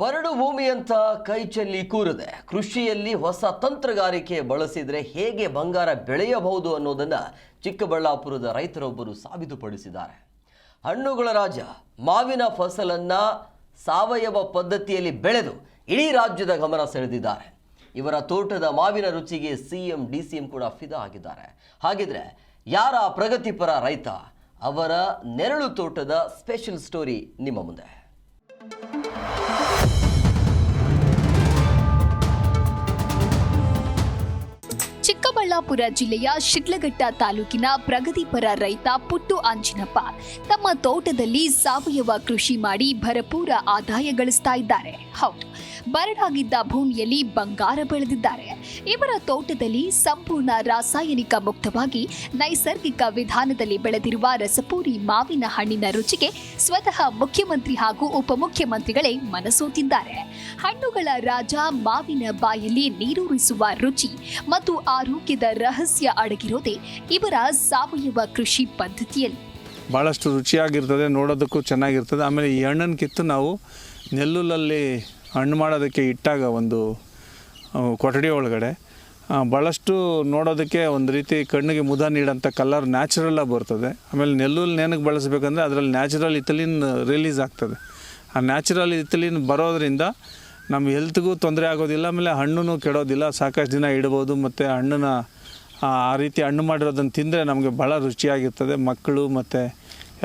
ಬರಡು ಭೂಮಿ ಅಂತ ಕೈ ಚೆಲ್ಲಿ ಕೂರದೆ ಕೃಷಿಯಲ್ಲಿ ಹೊಸ ತಂತ್ರಗಾರಿಕೆ ಬಳಸಿದರೆ ಹೇಗೆ ಬಂಗಾರ ಬೆಳೆಯಬಹುದು ಅನ್ನೋದನ್ನ ಚಿಕ್ಕಬಳ್ಳಾಪುರದ ರೈತರೊಬ್ಬರು ಸಾಬೀತುಪಡಿಸಿದ್ದಾರೆ. ಹಣ್ಣುಗಳ ರಾಜ ಮಾವಿನ ಫಸಲನ್ನ ಸಾವಯವ ಪದ್ಧತಿಯಲ್ಲಿ ಬೆಳೆದು ಇಡೀ ರಾಜ್ಯದ ಗಮನ ಸೆಳೆದಿದ್ದಾರೆ. ಇವರ ತೋಟದ ಮಾವಿನ ರುಚಿಗೆ ಸಿಎಂ ಡಿಸಿಎಂ ಕೂಡ ಫಿದಾ ಆಗಿದ್ದಾರೆ. ಹಾಗಿದ್ರೆ ಯಾರ ಪ್ರಗತಿಪರ ರೈತ? ಅವರ ನೆರಳು ತೋಟದ ಸ್ಪೆಷಲ್ ಸ್ಟೋರಿ ನಿಮ್ಮ ಮುಂದೆ. ಚಿಕ್ಕಬಳ್ಳಾಪುರ ಜಿಲ್ಲೆಯ ಶಿಡ್ಲಘಟ್ಟ ತಾಲೂಕಿನ ಪ್ರಗತಿಪರ ರೈತ ಪುಟ್ಟು ಆಂಜಿನಪ್ಪ ತಮ್ಮ ತೋಟದಲ್ಲಿ ಸಾವಯವ ಕೃಷಿ ಮಾಡಿ ಭರಪೂರ ಆದಾಯ ಗಳಿಸ್ತಾ ಇದ್ದಾರೆ. ಹೌದು, ಬರಡಾಗಿದ್ದ ಭೂಮಿಯಲ್ಲಿ ಬಂಗಾರ ಬೆಳೆದಿದ್ದಾರೆ. ಇವರ ತೋಟದಲ್ಲಿ ಸಂಪೂರ್ಣ ರಾಸಾಯನಿಕ ಮುಕ್ತವಾಗಿ ನೈಸರ್ಗಿಕ ವಿಧಾನದಲ್ಲಿ ಬೆಳೆದಿರುವ ರಸಪೂರಿ ಮಾವಿನ ಹಣ್ಣಿನ ರುಚಿಗೆ ಸ್ವತಃ ಮುಖ್ಯಮಂತ್ರಿ ಹಾಗೂ ಉಪಮುಖ್ಯಮಂತ್ರಿಗಳೇ ಮನಸೋತಿದ್ದಾರೆ. ಹಣ್ಣುಗಳ ರಾಜ ಮಾವಿನ ಬಾಯಲ್ಲಿ ನೀರೂರಿಸುವ ರುಚಿ ಮತ್ತು ಆರೋಗ್ಯದ ರಹಸ್ಯ ಅಡಗಿರೋದೇ ಇವರ ಸಾವಯವ ಕೃಷಿ ಪದ್ಧತಿಯಲ್ಲಿ. ಭಾಳಷ್ಟು ರುಚಿಯಾಗಿರ್ತದೆ, ನೋಡೋದಕ್ಕೂ ಚೆನ್ನಾಗಿರ್ತದೆ. ಆಮೇಲೆ ಈ ಹಣ್ಣನ್ನು ಕಿತ್ತು ನಾವು ನೆಲ್ಲುಲಲ್ಲಿ ಹಣ್ಣು ಮಾಡೋದಕ್ಕೆ ಇಟ್ಟಾಗ ಒಂದು ಕೊಠಡಿ ಒಳಗಡೆ ಭಾಳಷ್ಟು ನೋಡೋದಕ್ಕೆ ಒಂದು ರೀತಿ ಕಣ್ಣಿಗೆ ಮುದ ನೀಡೋಂಥ ಕಲರ್ ನ್ಯಾಚುರಲಾಗಿ ಬರ್ತದೆ. ಆಮೇಲೆ ನೆಲ್ಲುಲ್ಲಿ ಏನಕ್ಕೆ ಬಳಸಬೇಕಂದ್ರೆ ಅದರಲ್ಲಿ ನ್ಯಾಚುರಲ್ ಇಥಿಲಿನ್ ರಿಲೀಸ್ ಆಗ್ತದೆ. ಆ ನ್ಯಾಚುರಲ್ ಇಥಿಲಿನ್ ಬರೋದರಿಂದ ನಮ್ಮ ಹೆಲ್ತ್ಗೂ ತೊಂದರೆ ಆಗೋದಿಲ್ಲ, ಆಮೇಲೆ ಹಣ್ಣು ಕೆಡೋದಿಲ್ಲ, ಸಾಕಷ್ಟು ದಿನ ಇಡ್ಬೋದು. ಮತ್ತು ಹಣ್ಣನ್ನ ಆ ರೀತಿ ಹಣ್ಣು ಮಾಡಿರೋದನ್ನು ತಿಂದರೆ ನಮಗೆ ಭಾಳ ರುಚಿಯಾಗಿರ್ತದೆ. ಮಕ್ಕಳು ಮತ್ತು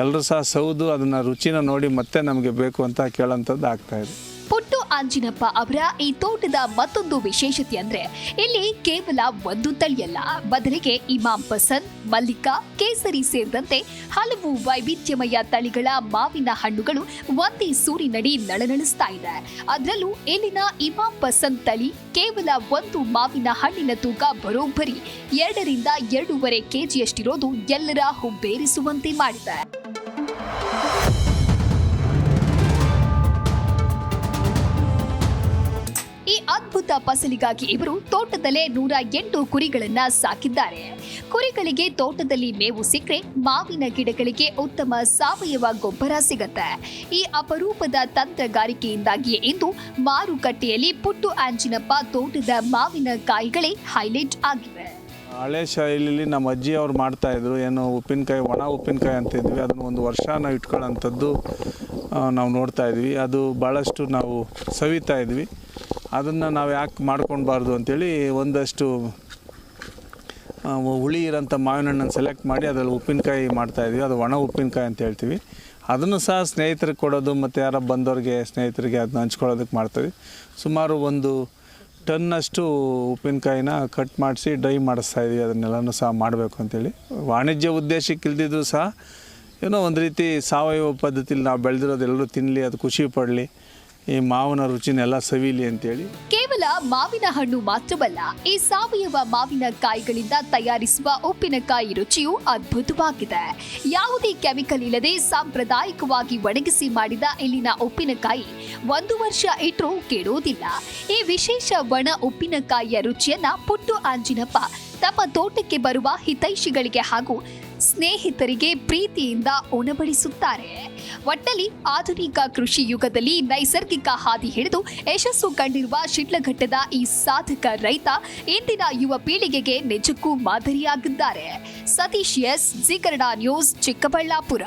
ಎಲ್ಲರೂ ಸಹ ಸೌದು ಅದನ್ನು ರುಚಿನ ನೋಡಿ ಮತ್ತೆ ನಮಗೆ ಬೇಕು ಅಂತ ಕೇಳೋಂಥದ್ದು ಆಗ್ತಾಯಿದೆ. ಪುಟ್ಟು ಆಂಜಿನಪ್ಪ ಅವರ ಈ ತೋಟದ ಮತ್ತೊಂದು ವಿಶೇಷತೆ ಅಂದ್ರೆ ಇಲ್ಲಿ ಕೇವಲ ಒಂದು ತಳಿಯಲ್ಲ, ಬದಲಿಗೆ ಇಮಾಮ್ ಪಸಂದ್, ಮಲ್ಲಿಕಾ, ಕೇಸರಿ ಸೇರಿದಂತೆ ಹಲವು ವೈವಿಧ್ಯಮಯ ತಳಿಗಳ ಮಾವಿನ ಹಣ್ಣುಗಳು ಒಂದೇ ಸೂರಿನಡಿ ನಳನಳಿಸ್ತಾ ಇದೆ. ಅದರಲ್ಲೂ ಇಲ್ಲಿನ ಇಮಾಮ್ ಪಸಂದ್ ತಳಿ ಕೇವಲ ಒಂದು ಮಾವಿನ ಹಣ್ಣಿನ ತೂಕ ಬರೋಬ್ಬರಿ 2 ರಿಂದ 2.5 ಕೆಜಿಯಷ್ಟಿರೋದು ಎಲ್ಲರ ಹುಬ್ಬೇರಿಸುವಂತೆ ಮಾಡಿದೆ. ಈ ಅದ್ಭುತ ಫಸಲಿಗಾಗಿ ಇವರು ತೋಟದಲ್ಲೇ 108 ಕುರಿಗಳನ್ನ ಸಾಕಿದ್ದಾರೆ. ಕುರಿಗಳಿಗೆ ತೋಟದಲ್ಲಿ ಮೇವು ಸಿಕ್ಕರೆ ಮಾವಿನ ಗಿಡಗಳಿಗೆ ಉತ್ತಮ ಸಾವಯವ ಗೊಬ್ಬರ ಸಿಗತ್ತೆ. ಈ ಅಪರೂಪದ ತಂತ್ರಗಾರಿಕೆಯಿಂದಾಗಿಯೇ ಇಂದು ಮಾರುಕಟ್ಟೆಯಲ್ಲಿ ಪುಟ್ಟು ಆಂಜಿನಪ್ಪ ತೋಟದ ಮಾವಿನಕಾಯಿಗಳೇ ಹೈಲೈಟ್ ಆಗಿವೆ. ಹಳೆ ಶೈಲಿಯಲ್ಲಿ ನಮ್ಮ ಅಜ್ಜಿ ಅವ್ರು ಮಾಡ್ತಾಯಿದ್ರು, ಏನು ಉಪ್ಪಿನಕಾಯಿ, ಒಣ ಉಪ್ಪಿನಕಾಯಿ ಅಂತಿದ್ವಿ. ಅದನ್ನು ಒಂದು ವರ್ಷ ನಾವು ಇಟ್ಕೊಳ್ಳೋಂಥದ್ದು ನಾವು ನೋಡ್ತಾ ಇದ್ವಿ. ಅದು ಭಾಳಷ್ಟು ನಾವು ಸವಿತಾ ಇದ್ವಿ. ಅದನ್ನು ನಾವು ಯಾಕೆ ಮಾಡ್ಕೊಳ್ಬಾರ್ದು ಅಂಥೇಳಿ ಒಂದಷ್ಟು ಹುಳಿ ಇರೋಂಥ ಮಾವಿನ ಹಣ್ಣನ್ನು ಸೆಲೆಕ್ಟ್ ಮಾಡಿ ಅದರಲ್ಲಿ ಉಪ್ಪಿನಕಾಯಿ ಮಾಡ್ತಾಯಿದ್ವಿ. ಅದು ಒಣ ಉಪ್ಪಿನಕಾಯಿ ಅಂತ ಹೇಳ್ತೀವಿ. ಅದನ್ನು ಸಹ ಸ್ನೇಹಿತರಿಗೆ ಕೊಡೋದು ಮತ್ತು ಯಾರೋ ಬಂದವ್ರಿಗೆ ಸ್ನೇಹಿತರಿಗೆ ಅದನ್ನ ಹಂಚ್ಕೊಳ್ಳೋದಕ್ಕೆ ಮಾಡ್ತೀವಿ. ಸುಮಾರು 1 ಟನ್ನಷ್ಟು ಉಪ್ಪಿನಕಾಯಿನ ಕಟ್ ಮಾಡಿಸಿ ಡ್ರೈ ಮಾಡಿಸ್ತಾಯಿದ್ವಿ. ಅದನ್ನೆಲ್ಲನೂ ಸಹ ಮಾಡಬೇಕು ಅಂಥೇಳಿ ವಾಣಿಜ್ಯ ಉದ್ದೇಶಕ್ಕೆ ಇಲ್ದಿದ್ರೂ ಸಹ ಏನೋ ಒಂದು ರೀತಿ ಸಾವಯವ ಪದ್ಧತಿಲಿ ನಾವು ಬೆಳೆದಿರೋದು ಎಲ್ಲರೂ ತಿನ್ನಲಿ, ಅದು ಖುಷಿ ಪಡಲಿ, ಈ ಮಾವಿನ ರುಚಿನೆಲ್ಲ ಸವಿಲಿ ಅಂತೇಳಿ. ಕೇವಲ ಮಾವಿನ ಹಣ್ಣು ಮಾತ್ರವಲ್ಲ, ಈ ಸಾವಯವ ಮಾವಿನ ಕಾಯಿಗಳಿಂದ ತಯಾರಿಸುವ ಉಪ್ಪಿನಕಾಯಿ ರುಚಿಯು ಅದ್ಭುತವಾಗಿದೆ. ಯಾವುದೇ ಕೆಮಿಕಲ್ ಇಲ್ಲದೆ ಸಾಂಪ್ರದಾಯಿಕವಾಗಿ ಒಣಗಿಸಿ ಮಾಡಿದ ಇಲ್ಲಿನ ಉಪ್ಪಿನಕಾಯಿ 1 ವರ್ಷ ಇಟ್ಟರೂ ಕೆಡೋದಿಲ್ಲ. ಈ ವಿಶೇಷ ಒಣ ಉಪ್ಪಿನಕಾಯಿಯ ರುಚಿಯನ್ನ ಪುಟ್ಟು ಆಂಜಿನಪ್ಪ ತಮ್ಮ ತೋಟಕ್ಕೆ ಬರುವ ಹಿತೈಷಿಗಳಿಗೆ ಹಾಗೂ ಸ್ನೇಹಿತರಿಗೆ ಪ್ರೀತಿಯಿಂದ ಉಣಬಡಿಸುತ್ತಾರೆ. ಒಟ್ಟಲ್ಲಿ ಆಧುನಿಕ ಕೃಷಿ ಯುಗದಲ್ಲಿ ನೈಸರ್ಗಿಕ ಹಾದಿ ಹಿಡಿದು ಯಶಸ್ಸು ಕಂಡಿರುವ ಶಿಡ್ಲಘಟ್ಟದ ಈ ಸಾಧಕ ರೈತ ಇಂದಿನ ಯುವ ಪೀಳಿಗೆಗೆ ನಿಜಕ್ಕೂ ಮಾದರಿಯಾಗಿದ್ದಾರೆ. Satish S, Zee Kannada news, Chikkaballapur.